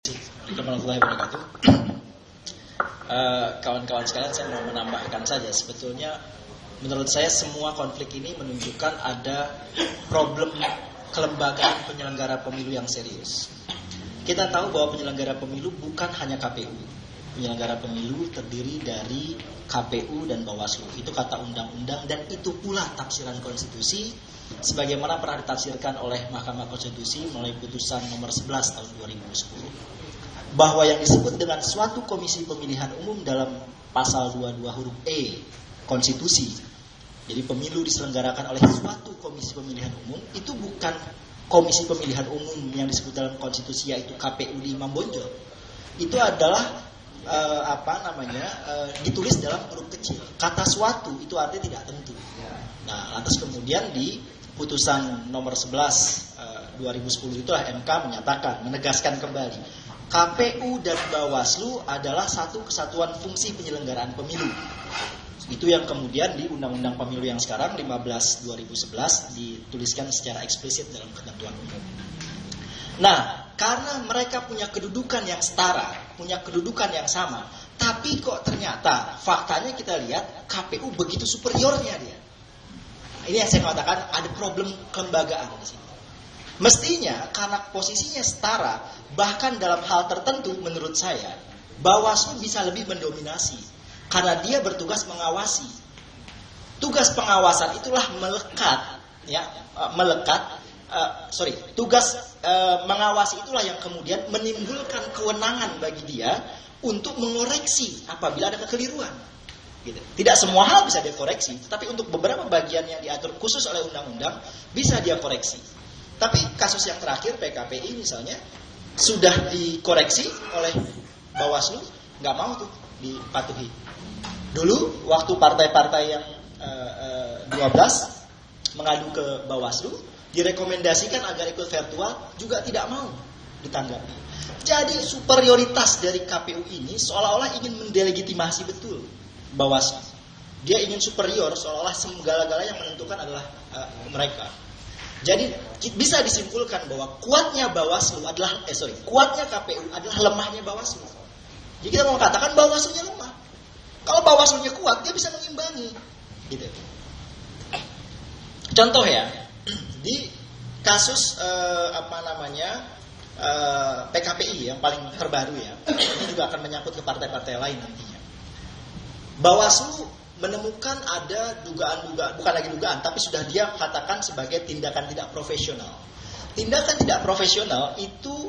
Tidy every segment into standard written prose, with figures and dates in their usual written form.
Warahmatullahi wabarakatuh. Kawan-kawan sekalian, saya mau menambahkan saja, sebetulnya menurut saya semua konflik ini menunjukkan ada problem kelembagaan penyelenggara pemilu yang serius. Kita tahu bahwa penyelenggara pemilu bukan hanya KPU. Penyelenggara pemilu terdiri dari KPU dan Bawaslu. Itu kata undang-undang dan itu pula tafsiran konstitusi sebagaimana pernah ditafsirkan oleh Mahkamah Konstitusi melalui putusan nomor 11 tahun 2010. Bahwa yang disebut dengan suatu komisi pemilihan umum dalam pasal 22 huruf E konstitusi, jadi pemilu diselenggarakan oleh suatu komisi pemilihan umum, itu bukan komisi pemilihan umum yang disebut dalam konstitusi yaitu KPU di Imam Bonjol. Itu adalah ditulis dalam huruf kecil. Kata suatu itu artinya tidak tentu. Nah, lantas kemudian di putusan nomor 11 2010 itulah MK menyatakan, menegaskan kembali KPU dan Bawaslu adalah satu kesatuan fungsi penyelenggaraan pemilu. Itu yang kemudian di Undang-Undang Pemilu yang sekarang 15/2011 dituliskan secara eksplisit dalam ketentuan umum. Nah, karena mereka punya kedudukan yang setara, punya kedudukan yang sama, tapi kok ternyata faktanya kita lihat KPU begitu superiornya dia. Ini yang saya katakan ada problem kelembagaan di sini. Mestinya karena posisinya setara, bahkan dalam hal tertentu menurut saya, Bawaslu bisa lebih mendominasi. Karena dia bertugas mengawasi. Tugas pengawasan itulah mengawasi itulah yang kemudian menimbulkan kewenangan bagi dia untuk mengoreksi apabila ada kekeliruan. Gitu. Tidak semua hal bisa dikoreksi, tetapi untuk beberapa bagian yang diatur khusus oleh undang-undang bisa dia koreksi. Tapi kasus yang terakhir PKPI misalnya sudah dikoreksi oleh Bawaslu, nggak mau tuh dipatuhi. Dulu waktu partai-partai yang 12 mengadu ke Bawaslu, direkomendasikan agar ikut virtual, juga tidak mau ditanggapi. Jadi superioritas dari KPU ini seolah-olah ingin mendelegitimasi betul Bawaslu. Dia ingin superior, seolah-olah segala-gala yang menentukan adalah mereka. Jadi bisa disimpulkan bahwa kuatnya KPU adalah lemahnya Bawaslu. Jadi kita mau katakan Bawaslunya lemah. Kalau Bawaslunya kuat, dia bisa mengimbangi. Gitu. Contoh ya, di kasus PKPI yang paling terbaru ya, ini juga akan menyangkut ke partai-partai lain nantinya. Bawaslu menemukan ada dugaan-dugaan, bukan lagi dugaan, tapi sudah dia katakan sebagai tindakan tidak profesional. Tindakan tidak profesional itu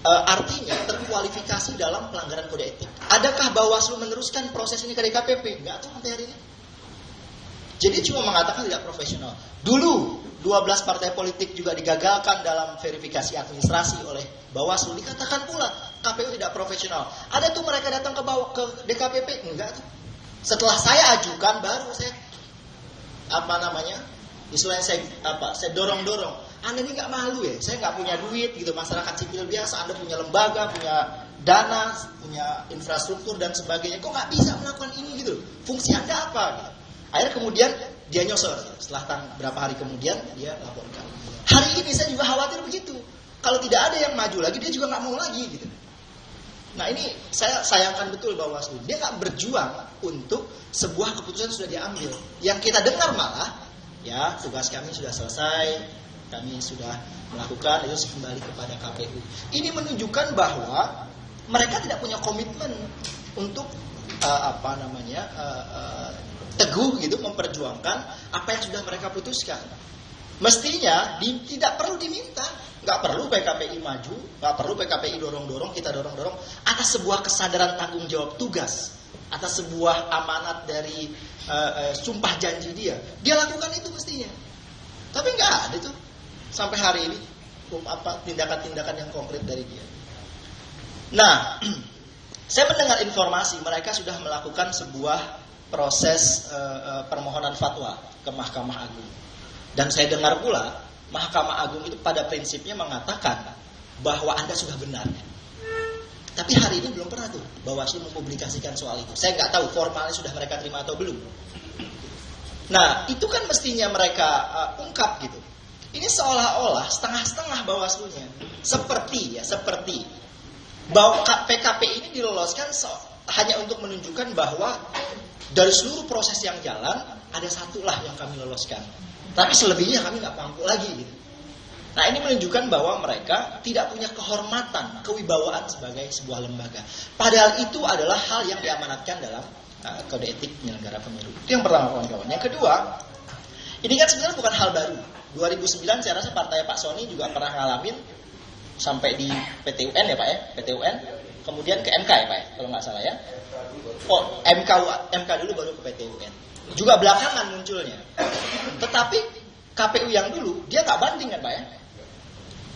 artinya terkualifikasi dalam pelanggaran kode etik. Adakah Bawaslu meneruskan proses ini ke DKPP? Enggak tuh sampai hari ini. Jadi cuma mengatakan tidak profesional. Dulu 12 partai politik juga digagalkan dalam verifikasi administrasi oleh Bawaslu. Dikatakan pula KPU tidak profesional. Ada tuh mereka datang ke DKPP? Enggak tuh. Setelah saya ajukan baru saya istilahnya saya dorong-dorong. Anda ini nggak malu ya? Saya nggak punya duit gitu, masyarakat sipil biasa. Anda punya lembaga, punya dana, punya infrastruktur dan sebagainya. Kok nggak bisa melakukan ini gitu? Fungsi Anda apa? Gitu. Akhirnya kemudian dia nyosor. Setelah berapa hari kemudian dia laporkan. Hari ini saya juga khawatir begitu. Kalau tidak ada yang maju lagi, dia juga nggak mau lagi gitu. Nah ini saya sayangkan betul Bawaslu. Dia nggak berjuang untuk sebuah keputusan sudah diambil. Yang kita dengar malah, ya tugas kami sudah selesai, kami sudah melakukan, itu kembali kepada KPU. Ini menunjukkan bahwa mereka tidak punya komitmen untuk teguh gitu memperjuangkan apa yang sudah mereka putuskan. Mestinya tidak perlu diminta. Nggak perlu PKPI maju, nggak perlu PKPI dorong-dorong, kita dorong-dorong atas sebuah kesadaran tanggung jawab tugas, atas sebuah amanat dari sumpah janji dia lakukan itu mestinya. Tapi nggak ada tuh sampai hari ini tindakan-tindakan yang konkret dari dia. Nah, saya mendengar informasi mereka sudah melakukan sebuah proses permohonan fatwa ke Mahkamah Agung, dan saya dengar pula Mahkamah Agung itu pada prinsipnya mengatakan bahwa Anda sudah benar. Tapi hari ini belum pernah tuh Bawaslu mempublikasikan soal itu. Saya nggak tahu formalnya sudah mereka terima atau belum. Nah, itu kan mestinya mereka ungkap gitu. Ini seolah-olah setengah-setengah Bawaslunya. Seperti Bahwa PKP ini diloloskan hanya untuk menunjukkan bahwa dari seluruh proses yang jalan ada satulah yang kami loloskan. Tapi selebihnya kami nggak mampu lagi gitu. Nah ini menunjukkan bahwa mereka tidak punya kehormatan, kewibawaan sebagai sebuah lembaga. Padahal itu adalah hal yang diamanatkan dalam kode etik penyelenggara pemilu. Itu yang pertama kawan-kawan. Yang kedua, ini kan sebenarnya bukan hal baru. 2009 saya rasa partai Pak Soni juga pernah ngalamin sampai di PT-UN ya Pak ya, PT-UN, kemudian ke MK ya Pak ya, kalau nggak salah ya. Oh MK dulu baru ke PT-UN. Juga belakangan munculnya. Tetapi KPU yang dulu dia nggak banding kan Pak ya.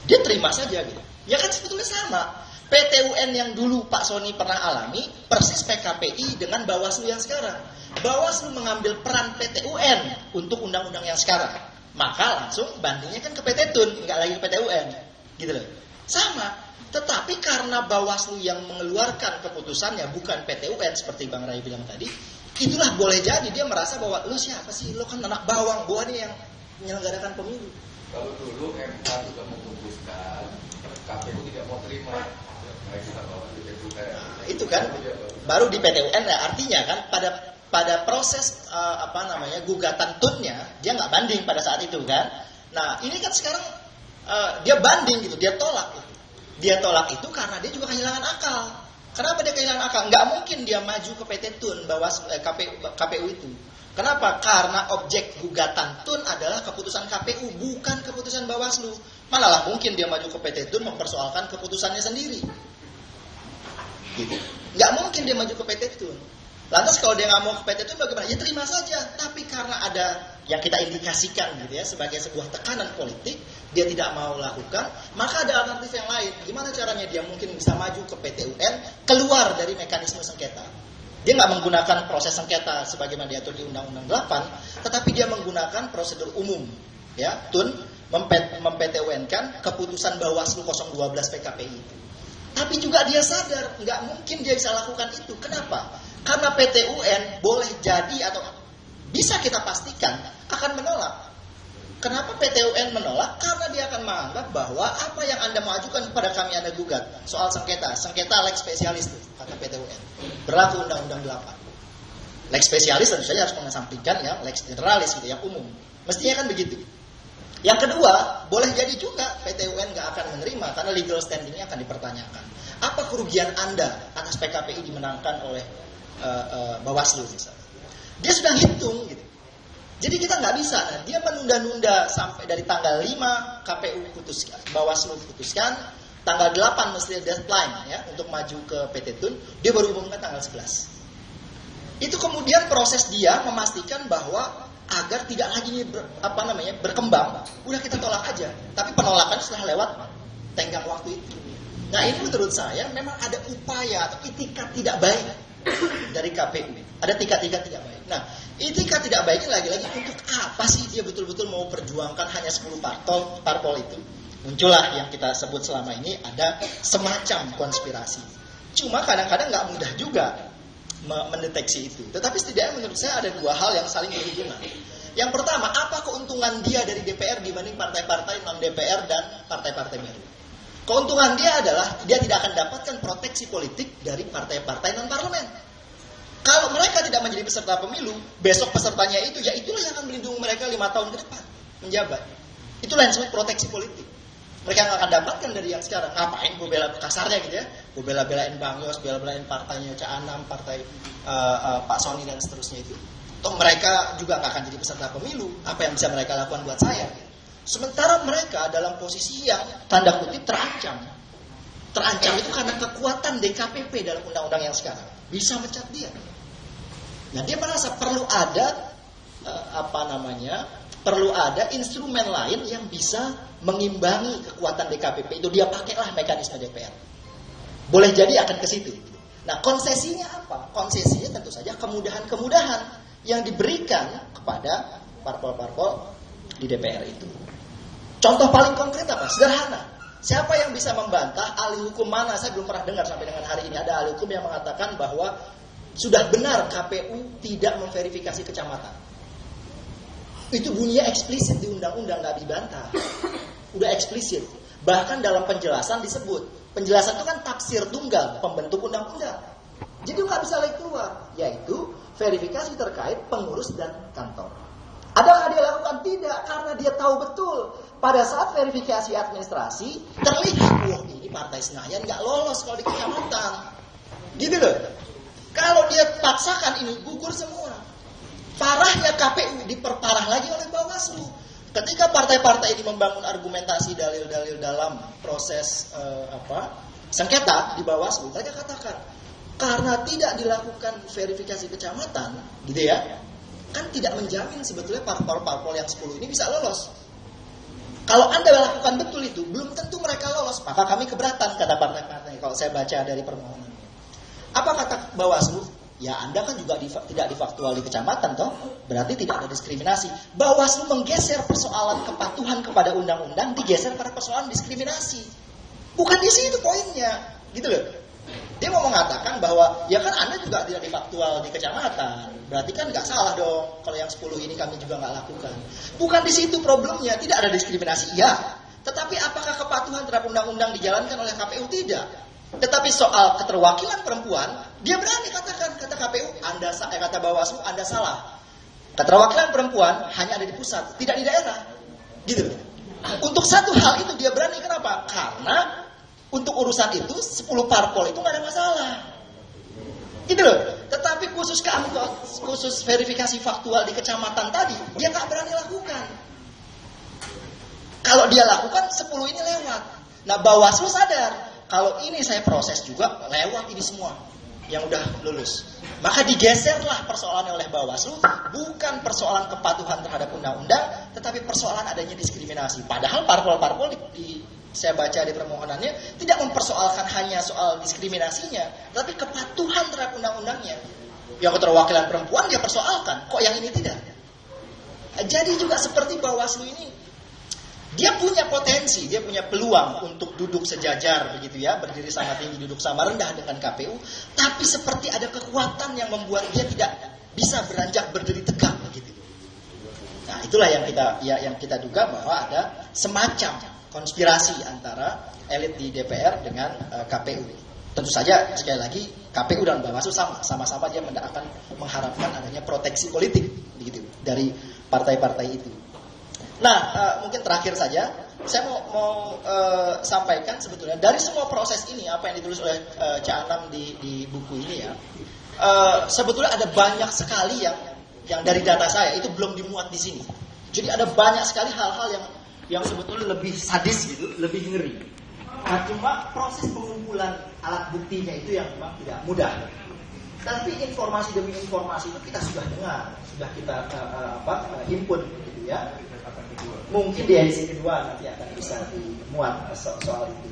Dia terima saja gitu. Ya kan sebetulnya sama. PT-UN yang dulu Pak Soni pernah alami persis PKPI dengan Bawaslu yang sekarang. Bawaslu mengambil peran PT-UN untuk undang-undang yang sekarang. Maka langsung bandingnya kan ke PT Tun, nggak lagi ke PT-UN. Gitu loh. Sama. Tetapi karena Bawaslu yang mengeluarkan keputusannya bukan PT-UN seperti Bang Ray bilang tadi, itulah boleh jadi dia merasa bahwa lo siapa sih? Lo kan anak bawang, gua nih yang menyelenggarakan pemilu. Kalau dulu MK sudah memutuskan, KPU tidak mau terima. Nah, itu kan baru di PT-UN ya, artinya kan pada proses gugatan tunnya dia nggak banding pada saat itu kan. Nah ini kan sekarang dia banding gitu, dia tolak gitu. Dia tolak itu karena dia juga kehilangan akal. Kenapa dia kehilangan akal? Nggak mungkin dia maju ke PT Tun KPU itu. Kenapa? Karena objek gugatan Tun adalah keputusan KPU, bukan keputusan Bawaslu. Malah mungkin dia maju ke PT Tun mempersoalkan keputusannya sendiri. Gitu. Nggak mungkin dia maju ke PT Tun. Lantas kalau dia nggak mau ke PT Tun bagaimana? Ya terima saja. Tapi karena ada yang kita indikasikan gitu ya sebagai sebuah tekanan politik, dia tidak mau lakukan, maka ada alternatif yang lain. Gimana caranya dia mungkin bisa maju ke PT-UN keluar dari mekanisme sengketa? Dia nggak menggunakan proses sengketa sebagaimana diatur di Undang-Undang 8, tetapi dia menggunakan prosedur umum. Ya, Tun mem-PT-UN-kan keputusan Bawaslu 012 PKPI itu. Tapi juga dia sadar nggak mungkin dia bisa lakukan itu. Kenapa? Karena PT-UN boleh jadi atau bisa kita pastikan akan menolak. Kenapa PT-UN menolak? Karena dia akan menganggap bahwa apa yang Anda mengajukan kepada kami Anda gugat soal sengketa lex spesialis kata PT-UN. Berlaku Undang-Undang 8. Lex spesialis tentu saja harus mengesampingkan yang lex generalis gitu, yang umum. Mestinya kan begitu. Yang kedua, boleh jadi juga PT-UN nggak akan menerima karena legal standingnya akan dipertanyakan. Apa kerugian Anda atas PKPI dimenangkan oleh Bawaslu misalnya? Dia sudah hitung gitu. Jadi kita nggak bisa, dia menunda-nunda sampai dari tanggal 5 KPU putuskan, Bawaslu putuskan, tanggal 8 mesti deadline ya untuk maju ke PT Tun, dia baru umumkan tanggal 11. Itu kemudian proses dia memastikan bahwa agar tidak lagi berkembang, udah kita tolak aja. Tapi penolakan setelah lewat tenggang waktu itu. Nah ini menurut saya memang ada upaya atau itikat tidak baik dari KPU. Ada itikat tidak baik. Nah, itikat tidak baiknya lagi-lagi untuk apa sih dia betul-betul mau perjuangkan hanya 10 parpol itu? Muncullah yang kita sebut selama ini ada semacam konspirasi. Cuma kadang-kadang nggak mudah juga mendeteksi itu. Tetapi setidaknya menurut saya ada dua hal yang saling berhubungan. Yang pertama, apa keuntungan dia dari DPR dibanding partai-partai non-DPR dan partai-partai baru? Keuntungan dia adalah dia tidak akan dapatkan proteksi politik dari partai-partai non-parlemen. Kalau mereka tidak menjadi peserta pemilu, besok pesertanya itu, ya itulah yang akan melindungi mereka 5 tahun ke depan menjabat. Itulah yang disebut proteksi politik. Mereka nggak akan dapatkan dari yang sekarang. Ngapain gue bela kasarnya gitu ya? Gue bela-belain Bang Yos, bela-belain partainya Cak Anam, partai Pak Soni dan seterusnya itu. Toh mereka juga nggak akan jadi peserta pemilu. Apa yang bisa mereka lakukan buat saya? Sementara mereka dalam posisi yang tanda kutip terancam. Terancam itu karena kekuatan DKPP dalam undang-undang yang sekarang bisa mecat dia. Nah dia merasa perlu ada perlu ada instrumen lain yang bisa mengimbangi kekuatan DKPP itu. Dia pakailah mekanisme DPR. Boleh jadi akan ke situ. Nah konsesinya apa? Konsesinya tentu saja kemudahan-kemudahan yang diberikan kepada parpol-parpol di DPR itu. Contoh paling konkret apa? Sederhana. Siapa yang bisa membantah ahli hukum mana? Saya belum pernah dengar sampai dengan hari ini ada ahli hukum yang mengatakan bahwa sudah benar KPU tidak memverifikasi kecamatan. Itu bunyinya eksplisit di undang-undang, nggak dibantah. Udah eksplisit. Bahkan dalam penjelasan disebut Penjelasan itu kan tafsir tunggal pembentuk undang-undang. Jadi nggak bisa lagi keluar, yaitu verifikasi terkait pengurus dan kantor. Ada nggak dia lakukan? Tidak, karena dia tahu betul pada saat verifikasi administrasi terlihat, wah ini Partai Senayan nggak lolos kalau di kecamatan, gitu loh. Kalau dia paksakan ini gugur semua. Parahnya KPU diperparah lagi oleh Bawaslu. Ketika partai-partai ini membangun argumentasi dalil-dalil dalam proses sengketa di Bawaslu, mereka katakan karena tidak dilakukan verifikasi kecamatan, gitu ya, kan tidak menjamin sebetulnya parpol-parpol yang 10 ini bisa lolos. Kalau Anda lakukan betul itu, belum tentu mereka lolos, maka kami keberatan, kata partai-partai. Kalau saya baca dari permohonannya, apa kata Bawaslu? Ya Anda kan juga tidak difaktual di kecamatan toh, berarti tidak ada diskriminasi. Bawaslu menggeser persoalan kepatuhan kepada undang-undang, digeser pada persoalan diskriminasi. Bukan di situ poinnya, gitu loh. Dia mau mengatakan bahwa ya kan Anda juga tidak difaktual di kecamatan, berarti kan nggak salah dong kalau yang 10 ini kami juga nggak lakukan. Bukan di situ problemnya, tidak ada diskriminasi, ya. Tetapi apakah kepatuhan terhadap undang-undang dijalankan oleh KPU? Tidak. Tetapi soal keterwakilan perempuan, dia berani katakan, kata KPU, kata Bawaslu, Anda salah. Keterwakilan perempuan hanya ada di pusat, tidak di daerah. Gitu. Untuk satu hal itu dia berani, kenapa? Karena untuk urusan itu 10 parpol itu nggak ada masalah. Gitu loh. Tetapi khusus verifikasi faktual di kecamatan tadi, dia nggak berani lakukan. Kalau dia lakukan 10 ini lewat. Nah Bawaslu sadar, kalau ini saya proses juga lewat ini semua yang udah lulus. Maka digeserlah persoalannya oleh Bawaslu, bukan persoalan kepatuhan terhadap undang-undang, tetapi persoalan adanya diskriminasi. Padahal parpol-parpol saya baca di permohonannya tidak mempersoalkan hanya soal diskriminasinya, tapi kepatuhan terhadap undang-undangnya. Yang keterwakilan perempuan dia persoalkan, kok yang ini tidak? Jadi juga seperti Bawaslu ini, dia punya potensi, dia punya peluang untuk duduk sejajar begitu ya, berdiri sama tinggi, duduk sama rendah dengan KPU, tapi seperti ada kekuatan yang membuat dia tidak bisa beranjak berdiri tegak begitu. Nah, itulah yang kita duga bahwa ada semacam konspirasi antara elit di DPR dengan KPU. Tentu saja sekali lagi KPU dan Bawaslu sama-sama dia akan mengharapkan adanya proteksi politik begitu dari partai-partai itu. Nah, mungkin terakhir saja, saya mau sampaikan sebetulnya dari semua proses ini, apa yang ditulis oleh Cak Anam di buku ini ya, sebetulnya ada banyak sekali yang dari data saya itu belum dimuat di sini. Jadi ada banyak sekali hal-hal yang sebetulnya lebih sadis gitu, lebih ngeri. Nah, cuma proses pengumpulan alat buktinya itu yang memang tidak mudah. Tapi informasi demi informasi itu kita sudah dengar, sudah kita input gitu ya. Mungkin di edisi kedua nanti akan bisa dimuat soal itu.